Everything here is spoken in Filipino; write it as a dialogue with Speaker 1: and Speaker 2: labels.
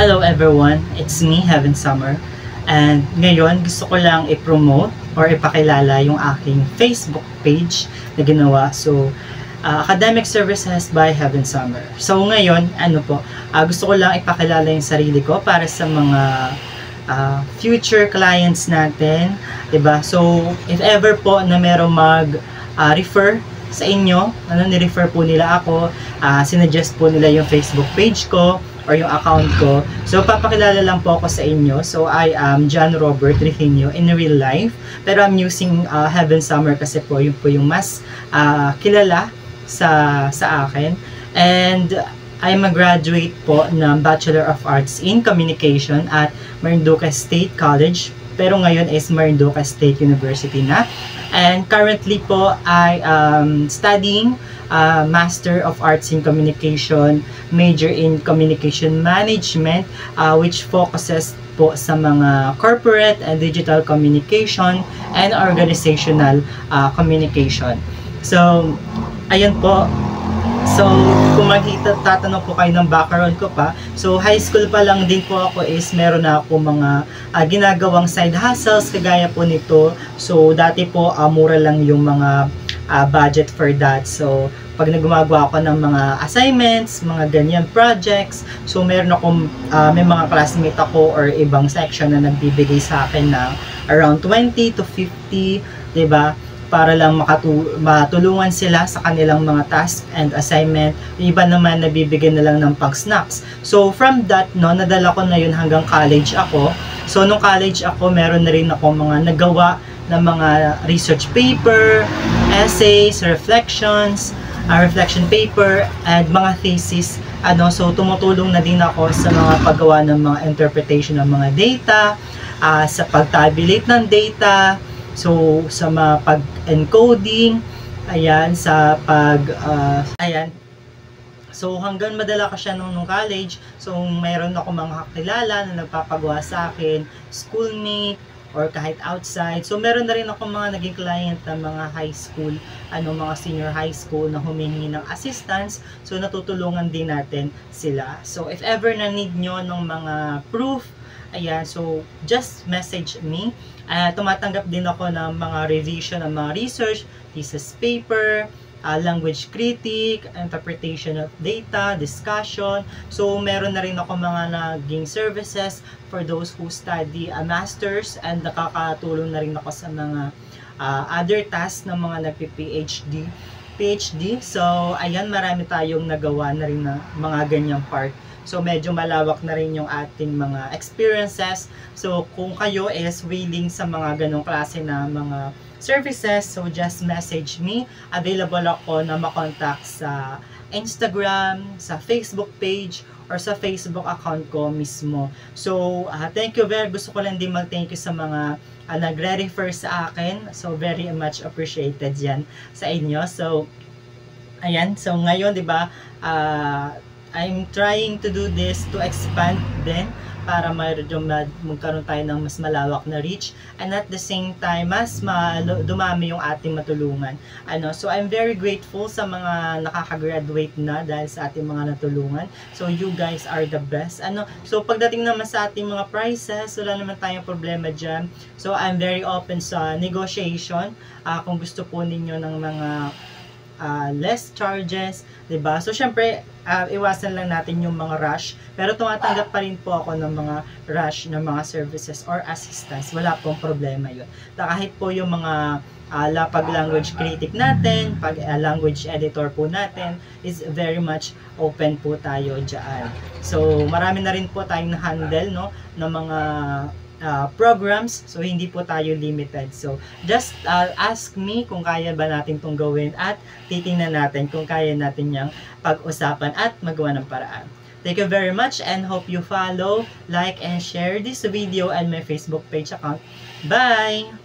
Speaker 1: Hello everyone, it's me, Heaven Summer. And ngayon, gusto ko lang i-promote or ipakilala yung aking Facebook page na ginawa. So, Academic Services by Heaven Summer. So ngayon, gusto ko lang ipakilala yung sarili ko para sa mga future clients natin. Diba? So, if ever po na merong mag-refer sa inyo, ni-refer po nila ako, sinuggest po nila yung Facebook page ko or yung account ko. So, papakilala lang po ako sa inyo. So, I am John Robert Reginio in real life. Pero I'm using Heaven Summer kasi po yung mas kilala sa akin. And I'm a graduate po ng Bachelor of Arts in Communication at Marinduque State College. Pero ngayon is Marinduque State University na. And currently po, I am studying Master of Arts in Communication, major in Communication Management, which focuses po sa mga corporate and digital communication and organizational communication. So, ayun po. So, kung tatanong po kayo ng background ko pa, so high school pa lang din po ako is meron na ako mga ginagawang side hustles kagaya po nito. So, dati po mura lang yung mga budget for that. So, pag nagumagawa ako ng mga assignments, mga ganyan projects, so meron akong, may mga classmate ako or ibang section na nagbibigay sa akin na around 20 to 50, diba? Para lang matulungan sila sa kanilang mga task and assignment. Yung iba naman nabibigyan na lang ng pang-snacks. So, from that, nadala ko na yun hanggang college ako. So, nung college ako, meron na rin ako mga nagawa na mga research paper, essays, reflection paper, and mga thesis. So, tumutulong na din ako sa mga paggawa ng mga interpretation ng mga data, sa pag-tabulate ng data, so, sa mga pag-encoding, sa So, hanggang madala ko siya nung college. So, mayroon ako mga kakilala na nagpapagawa sa akin, schoolmate, or kahit outside. So, meron na rin ako mga naging client na mga high school, mga senior high school na humingi ng assistance. So, natutulungan din natin sila. So, if ever na need nyo ng mga proof, so just message me. Tumatanggap din ako ng mga revision ng mga research, thesis paper, language critic, interpretation of data, discussion. So, meron na rin ako mga naging services for those who study a master's, and nakakatulong na rin ako sa mga other tasks ng mga nagpi-PhD. So, marami tayong nagawa na rin na mga ganyang part. So, medyo malawak na rin yung ating mga experiences. So, kung kayo is willing sa mga ganong klase na mga services, so just message me. Available ako na makontakt sa Instagram, sa Facebook page, or sa Facebook account ko mismo. So, thank you gusto ko lang din mag-thank you sa mga nagre-refer sa akin. So, very much appreciated yan sa inyo. So, so ngayon, di ba, I'm trying to do this to expand din para magkaroon tayo ng mas malawak na reach, and at the same time mas dumami yung ating matulungan. So I'm very grateful sa mga nakaka-graduate na dahil sa ating mga natulungan. So you guys are the best. So pagdating naman sa ating mga prices, wala naman tayong problema dyan. So I'm very open sa negotiation. Kung gusto po ninyo ng mga less charges, diba? So, syempre, iwasan lang natin yung mga rush, pero tumatanggap pa rin po ako ng mga rush ng mga services or assistance. Wala pong problema yun. Kahit po yung mga pag-language critic natin, pag-language editor po natin, is very much open po tayo dyan. So, marami na rin po tayong na-handle, ng mga programs, so hindi po tayo limited. So, just ask me kung kaya ba natin itong gawin at titingnan natin kung kaya natin yung pag-usapan at magawa ng paraan. Thank you very much and hope you follow, like, and share this video and my Facebook page account. Bye!